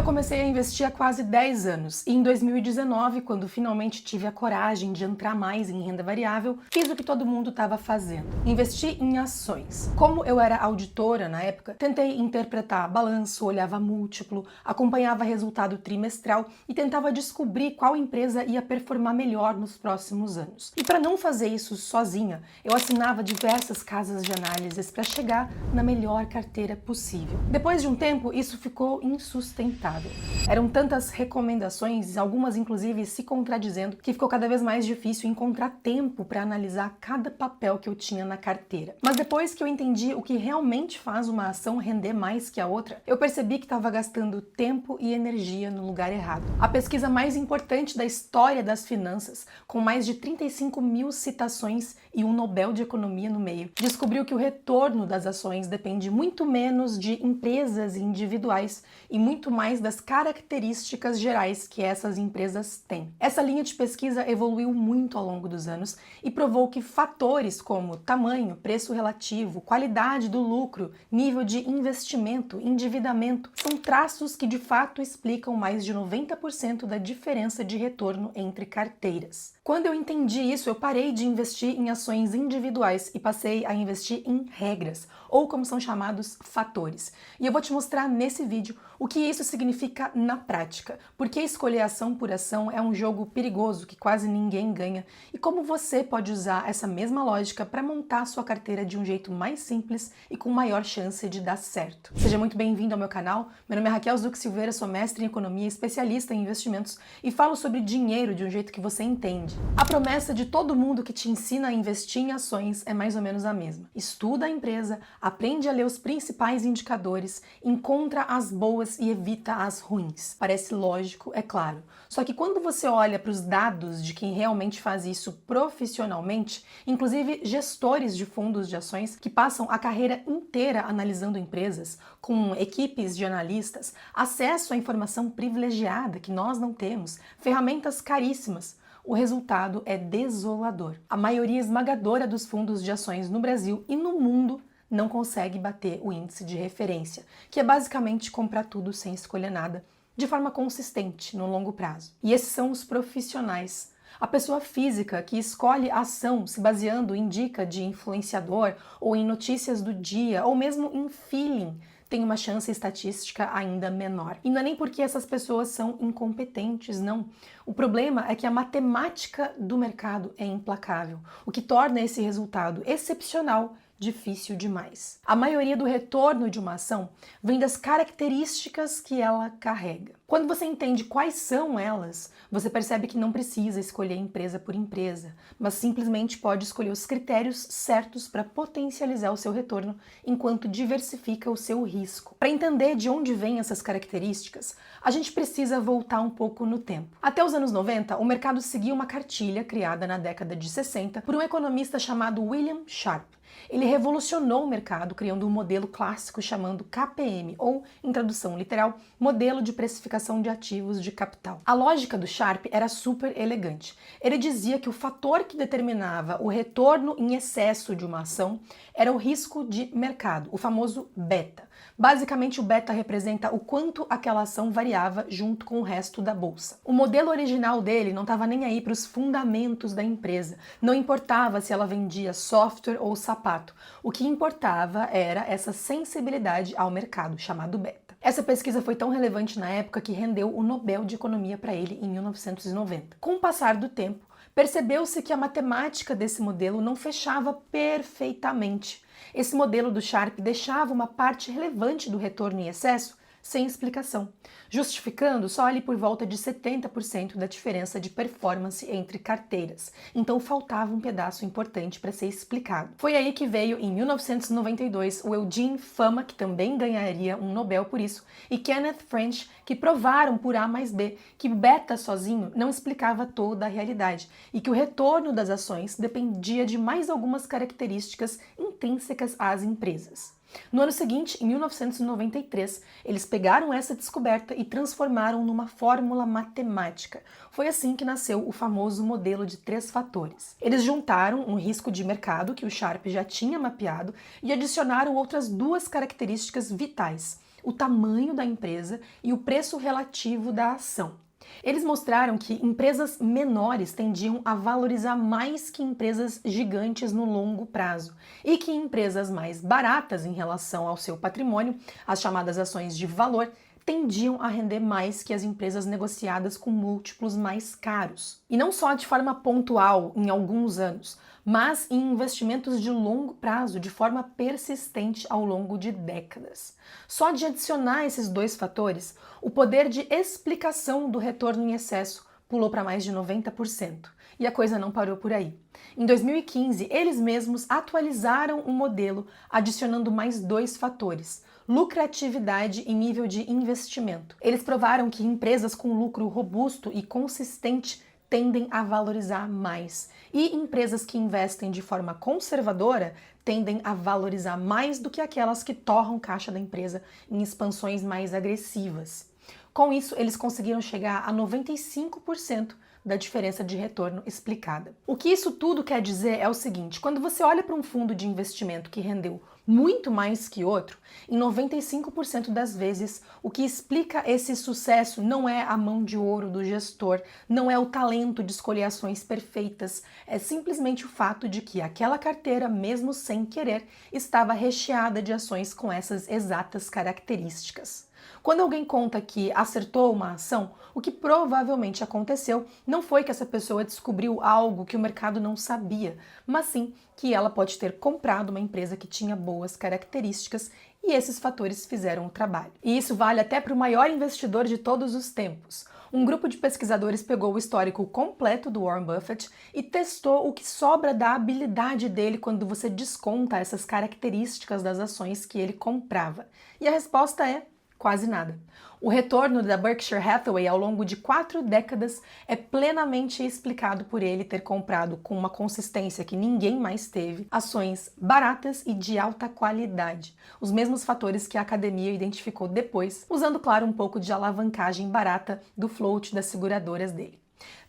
comecei a investir há quase 10 anos e em 2019, quando finalmente tive a coragem de entrar mais em renda variável, fiz o que todo mundo estava fazendo: investi em ações. Como eu era auditora na época, tentei interpretar balanço, olhava múltiplo, acompanhava resultado trimestral e tentava descobrir qual empresa ia performar melhor nos próximos anos. E para não fazer isso sozinha, eu assinava diversas casas de análises para chegar na melhor carteira possível. Depois de um tempo, isso ficou insustentável. Eram tantas recomendações, algumas inclusive se contradizendo, que ficou cada vez mais difícil encontrar tempo para analisar cada papel que eu tinha na carteira. Mas depois que eu entendi o que realmente faz uma ação render mais que a outra, eu percebi que estava gastando tempo e energia no lugar errado. A pesquisa mais importante da história das finanças, com mais de 35 mil citações e um Nobel de Economia no meio, descobriu que o retorno das ações depende muito menos de empresas individuais e muito mais das características gerais que essas empresas têm. Essa linha de pesquisa evoluiu muito ao longo dos anos e provou que fatores como tamanho, preço relativo, qualidade do lucro, nível de investimento, endividamento, são traços que de fato explicam mais de 90% da diferença de retorno entre carteiras. Quando eu entendi isso, eu parei de investir em ações individuais e passei a investir em regras, ou como são chamados, fatores. E eu vou te mostrar nesse vídeo o que isso significa na prática, porque escolher ação por ação é um jogo perigoso que quase ninguém ganha, e como você pode usar essa mesma lógica para montar a sua carteira de um jeito mais simples e com maior chance de dar certo. Seja muito bem-vindo ao meu canal. Meu nome é Raquel Zuc Silveira, sou mestre em economia, especialista em investimentos e falo sobre dinheiro de um jeito que você entende. A promessa de todo mundo que te ensina a investir em ações é mais ou menos a mesma. Estuda a empresa, aprende a ler os principais indicadores, encontra as boas e evita as ruins. Parece lógico, é claro. Só que quando você olha para os dados de quem realmente faz isso profissionalmente, inclusive gestores de fundos de ações que passam a carreira inteira analisando empresas, com equipes de analistas, acesso à informação privilegiada que nós não temos, ferramentas caríssimas, o resultado é desolador. A maioria esmagadora dos fundos de ações no Brasil e no mundo não consegue bater o índice de referência, que é basicamente comprar tudo sem escolher nada, de forma consistente, no longo prazo. E esses são os profissionais. A pessoa física que escolhe a ação se baseando em dica de influenciador ou em notícias do dia ou mesmo em feeling tem uma chance estatística ainda menor. E não é nem porque essas pessoas são incompetentes, não. O problema é que a matemática do mercado é implacável, o que torna esse resultado excepcional difícil demais. A maioria do retorno de uma ação vem das características que ela carrega. Quando você entende quais são elas, você percebe que não precisa escolher empresa por empresa, mas simplesmente pode escolher os critérios certos para potencializar o seu retorno enquanto diversifica o seu risco. Para entender de onde vêm essas características, a gente precisa voltar um pouco no tempo. Até os anos 90, o mercado seguia uma cartilha criada na década de 60 por um economista chamado William Sharpe. Ele revolucionou o mercado criando um modelo clássico chamado KPM, ou, em tradução literal, Modelo de Precificação de Ativos de Capital. A lógica do Sharpe era super elegante. Ele dizia que o fator que determinava o retorno em excesso de uma ação era o risco de mercado, o famoso beta. Basicamente, o beta representa o quanto aquela ação variava junto com o resto da bolsa. O modelo original dele não estava nem aí para os fundamentos da empresa. Não importava se ela vendia software ou sapato. O que importava era essa sensibilidade ao mercado, chamado beta. Essa pesquisa foi tão relevante na época que rendeu o Nobel de Economia para ele em 1990. Com o passar do tempo, percebeu-se que a matemática desse modelo não fechava perfeitamente. Esse modelo do Sharpe deixava uma parte relevante do retorno em excesso sem explicação, justificando só ali por volta de 70% da diferença de performance entre carteiras. Então faltava um pedaço importante para ser explicado. Foi aí que veio, em 1992, o Eugene Fama, que também ganharia um Nobel por isso, e Kenneth French, que provaram por A mais B que beta sozinho não explicava toda a realidade e que o retorno das ações dependia de mais algumas características intrínsecas às empresas. No ano seguinte, em 1993, eles pegaram essa descoberta e transformaram numa fórmula matemática. Foi assim que nasceu o famoso modelo de 3 fatores. Eles juntaram um risco de mercado que o Sharpe já tinha mapeado e adicionaram outras 2 características vitais: o tamanho da empresa e o preço relativo da ação. Eles mostraram que empresas menores tendiam a valorizar mais que empresas gigantes no longo prazo e que empresas mais baratas em relação ao seu patrimônio, as chamadas ações de valor, tendiam a render mais que as empresas negociadas com múltiplos mais caros. E não só de forma pontual, em alguns anos, mas em investimentos de longo prazo, de forma persistente ao longo de décadas. Só de adicionar esses dois fatores, o poder de explicação do retorno em excesso pulou para mais de 90%. E a coisa não parou por aí. Em 2015, eles mesmos atualizaram o modelo, adicionando mais dois fatores: lucratividade e nível de investimento. Eles provaram que empresas com lucro robusto e consistente tendem a valorizar mais, e empresas que investem de forma conservadora tendem a valorizar mais do que aquelas que torram caixa da empresa em expansões mais agressivas. Com isso, eles conseguiram chegar a 95% da diferença de retorno explicada. O que isso tudo quer dizer é o seguinte: quando você olha para um fundo de investimento que rendeu muito mais que outro, em 95% das vezes, o que explica esse sucesso não é a mão de ouro do gestor, não é o talento de escolher ações perfeitas, é simplesmente o fato de que aquela carteira, mesmo sem querer, estava recheada de ações com essas exatas características. Quando alguém conta que acertou uma ação, o que provavelmente aconteceu não foi que essa pessoa descobriu algo que o mercado não sabia, mas sim que ela pode ter comprado uma empresa que tinha boas características e esses fatores fizeram o trabalho. E isso vale até para o maior investidor de todos os tempos. Um grupo de pesquisadores pegou o histórico completo do Warren Buffett e testou o que sobra da habilidade dele quando você desconta essas características das ações que ele comprava. E a resposta é: quase nada. O retorno da Berkshire Hathaway ao longo de 4 décadas é plenamente explicado por ele ter comprado, com uma consistência que ninguém mais teve, ações baratas e de alta qualidade. Os mesmos fatores que a academia identificou depois, usando, claro, um pouco de alavancagem barata do float das seguradoras dele.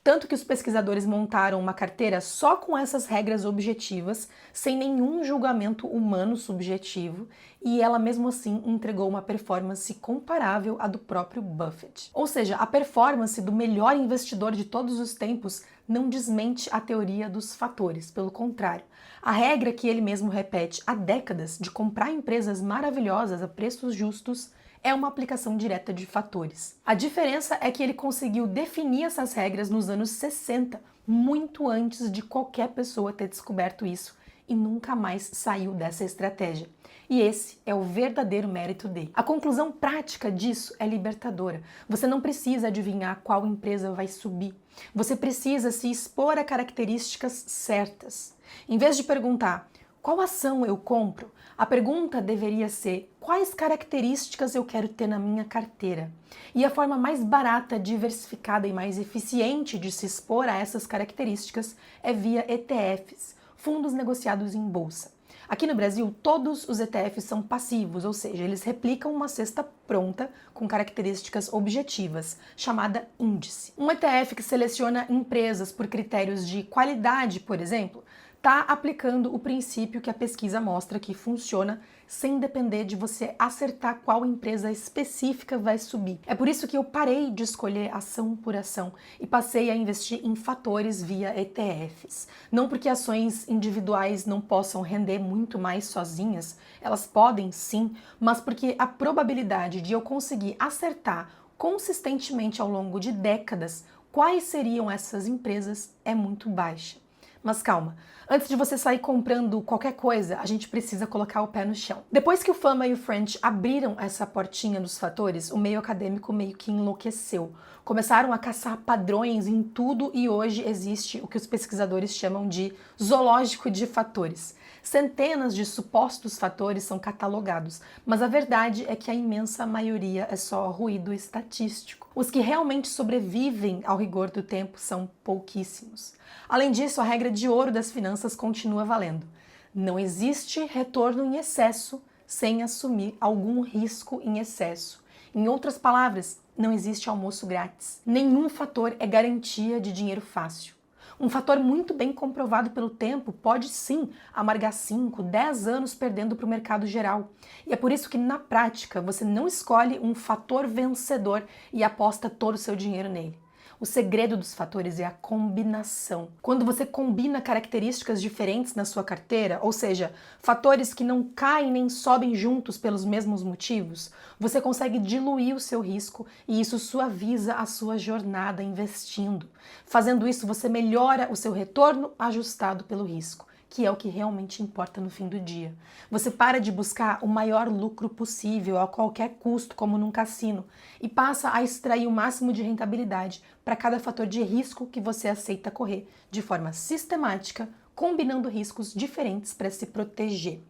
Tanto que os pesquisadores montaram uma carteira só com essas regras objetivas, sem nenhum julgamento humano subjetivo, e ela mesmo assim entregou uma performance comparável à do próprio Buffett. Ou seja, a performance do melhor investidor de todos os tempos não desmente a teoria dos fatores, pelo contrário. A regra que ele mesmo repete há décadas de comprar empresas maravilhosas a preços justos é uma aplicação direta de fatores. A diferença é que ele conseguiu definir essas regras nos anos 60, muito antes de qualquer pessoa ter descoberto isso, e nunca mais saiu dessa estratégia. E esse é o verdadeiro mérito dele. A conclusão prática disso é libertadora. Você não precisa adivinhar qual empresa vai subir. Você precisa se expor a características certas. Em vez de perguntar qual ação eu compro, a pergunta deveria ser: quais características eu quero ter na minha carteira? E a forma mais barata, diversificada e mais eficiente de se expor a essas características é via ETFs, fundos negociados em bolsa. Aqui no Brasil, todos os ETFs são passivos, ou seja, eles replicam uma cesta pronta com características objetivas, chamada índice. Um ETF que seleciona empresas por critérios de qualidade, por exemplo, está aplicando o princípio que a pesquisa mostra que funciona sem depender de você acertar qual empresa específica vai subir. É por isso que eu parei de escolher ação por ação e passei a investir em fatores via ETFs. Não porque ações individuais não possam render muito mais sozinhas, elas podem sim, mas porque a probabilidade de eu conseguir acertar consistentemente ao longo de décadas quais seriam essas empresas é muito baixa. Mas calma, antes de você sair comprando qualquer coisa, a gente precisa colocar o pé no chão. Depois que o Fama e o French abriram essa portinha dos fatores, o meio acadêmico meio que enlouqueceu. Começaram a caçar padrões em tudo e hoje existe o que os pesquisadores chamam de zoológico de fatores. Centenas de supostos fatores são catalogados, mas a verdade é que a imensa maioria é só ruído estatístico. Os que realmente sobrevivem ao rigor do tempo são pouquíssimos. Além disso, a regra de ouro das finanças continua valendo. Não existe retorno em excesso sem assumir algum risco em excesso. Em outras palavras, não existe almoço grátis. Nenhum fator é garantia de dinheiro fácil. Um fator muito bem comprovado pelo tempo pode sim amargar 5, 10 anos perdendo para o mercado geral. E é por isso que na prática você não escolhe um fator vencedor e aposta todo o seu dinheiro nele. O segredo dos fatores é a combinação. Quando você combina características diferentes na sua carteira, ou seja, fatores que não caem nem sobem juntos pelos mesmos motivos, você consegue diluir o seu risco e isso suaviza a sua jornada investindo. Fazendo isso, você melhora o seu retorno ajustado pelo risco, que é o que realmente importa no fim do dia. Você para de buscar o maior lucro possível a qualquer custo, como num cassino, e passa a extrair o máximo de rentabilidade para cada fator de risco que você aceita correr, de forma sistemática, combinando riscos diferentes para se proteger.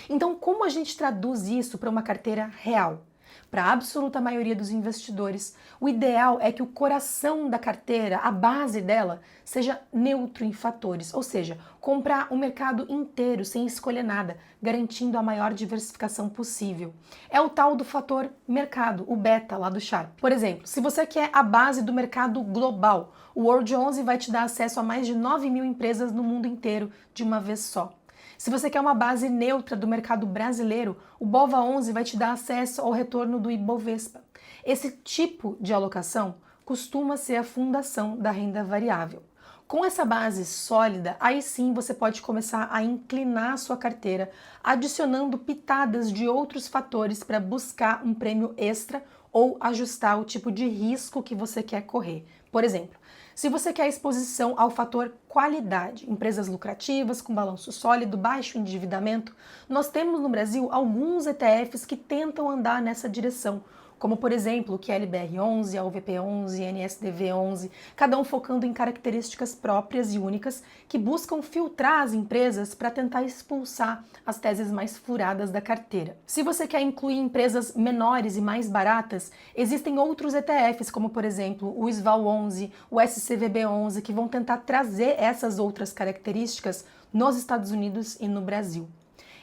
Então, como a gente traduz isso para uma carteira real? Para a absoluta maioria dos investidores, o ideal é que o coração da carteira, a base dela, seja neutro em fatores, ou seja, comprar o mercado inteiro sem escolher nada, garantindo a maior diversificação possível. É o tal do fator mercado, o beta lá do Sharpe. Por exemplo, se você quer a base do mercado global, o World 11 vai te dar acesso a mais de 9.000 empresas no mundo inteiro de uma vez só. Se você quer uma base neutra do mercado brasileiro, o BOVA11 vai te dar acesso ao retorno do Ibovespa. Esse tipo de alocação costuma ser a fundação da renda variável. Com essa base sólida, aí sim você pode começar a inclinar a sua carteira, adicionando pitadas de outros fatores para buscar um prêmio extra ou ajustar o tipo de risco que você quer correr. Por exemplo, se você quer exposição ao fator qualidade, empresas lucrativas, com balanço sólido, baixo endividamento, nós temos no Brasil alguns ETFs que tentam andar nessa direção, como por exemplo o QLBR11, a UVP11, NSDV11, cada um focando em características próprias e únicas que buscam filtrar as empresas para tentar expulsar as teses mais furadas da carteira. Se você quer incluir empresas menores e mais baratas, existem outros ETFs, como por exemplo o SVAL11, o SCVB11, que vão tentar trazer essas outras características nos Estados Unidos e no Brasil.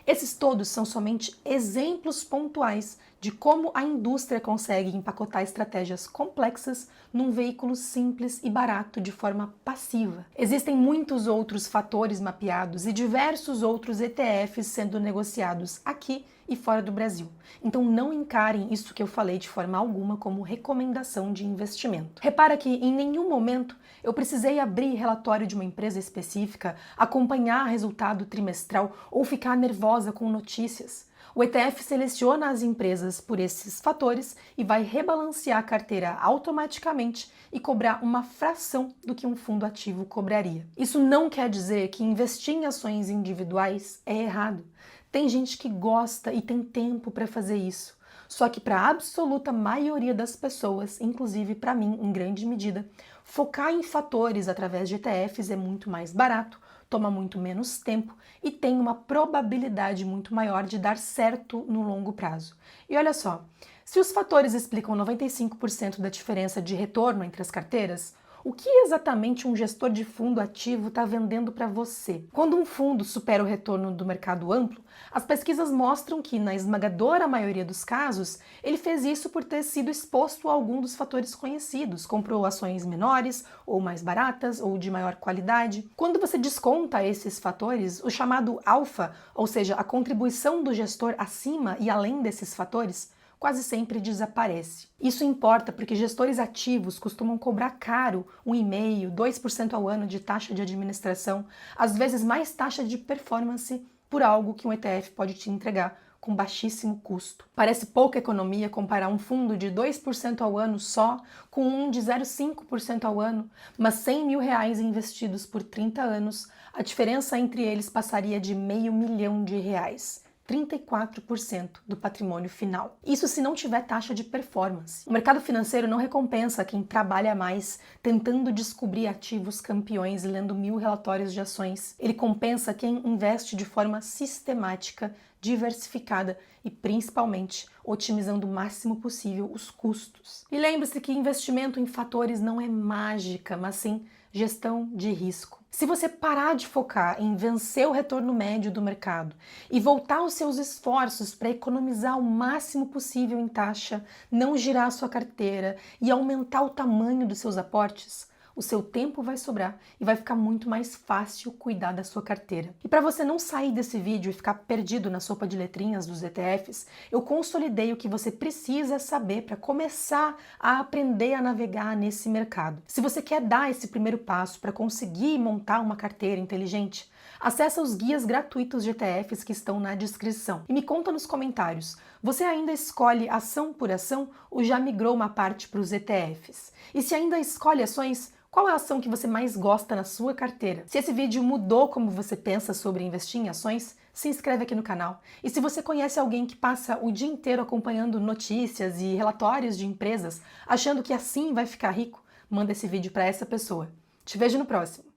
Esses todos são somente exemplos pontuais de como a indústria consegue empacotar estratégias complexas num veículo simples e barato de forma passiva. Existem muitos outros fatores mapeados e diversos outros ETFs sendo negociados aqui e fora do Brasil. Então não encarem isso que eu falei de forma alguma como recomendação de investimento. Repara que em nenhum momento eu precisei abrir relatório de uma empresa específica, acompanhar resultado trimestral ou ficar nervosa com notícias. O ETF seleciona as empresas por esses fatores e vai rebalancear a carteira automaticamente e cobrar uma fração do que um fundo ativo cobraria. Isso não quer dizer que investir em ações individuais é errado. Tem gente que gosta e tem tempo para fazer isso. Só que para a absoluta maioria das pessoas, inclusive para mim em grande medida, focar em fatores através de ETFs é muito mais barato, toma muito menos tempo e tem uma probabilidade muito maior de dar certo no longo prazo. E olha só, se os fatores explicam 95% da diferença de retorno entre as carteiras, o que exatamente um gestor de fundo ativo está vendendo para você? Quando um fundo supera o retorno do mercado amplo, as pesquisas mostram que, na esmagadora maioria dos casos, ele fez isso por ter sido exposto a algum dos fatores conhecidos, comprou ações menores, ou mais baratas, ou de maior qualidade. Quando você desconta esses fatores, o chamado alfa, ou seja, a contribuição do gestor acima e além desses fatores, quase sempre desaparece. Isso importa porque gestores ativos costumam cobrar caro 1,5%, 2% ao ano de taxa de administração, às vezes mais taxa de performance por algo que um ETF pode te entregar com baixíssimo custo. Parece pouca economia comparar um fundo de 2% ao ano só com um de 0,5% ao ano, mas R$100 mil investidos por 30 anos, a diferença entre eles passaria de R$500 mil. 34% do patrimônio final. Isso se não tiver taxa de performance. O mercado financeiro não recompensa quem trabalha mais tentando descobrir ativos campeões e lendo 1000 relatórios de ações. Ele compensa quem investe de forma sistemática, diversificada e principalmente otimizando o máximo possível os custos. E lembre-se que investimento em fatores não é mágica, mas sim gestão de risco. Se você parar de focar em vencer o retorno médio do mercado e voltar os seus esforços para economizar o máximo possível em taxa, não girar a sua carteira e aumentar o tamanho dos seus aportes, o seu tempo vai sobrar e vai ficar muito mais fácil cuidar da sua carteira. E para você não sair desse vídeo e ficar perdido na sopa de letrinhas dos ETFs, eu consolidei o que você precisa saber para começar a aprender a navegar nesse mercado. Se você quer dar esse primeiro passo para conseguir montar uma carteira inteligente, acessa os guias gratuitos de ETFs que estão na descrição. E me conta nos comentários, você ainda escolhe ação por ação ou já migrou uma parte para os ETFs? E se ainda escolhe ações, qual é a ação que você mais gosta na sua carteira? Se esse vídeo mudou como você pensa sobre investir em ações, se inscreve aqui no canal. E se você conhece alguém que passa o dia inteiro acompanhando notícias e relatórios de empresas, achando que assim vai ficar rico, manda esse vídeo para essa pessoa. Te vejo no próximo.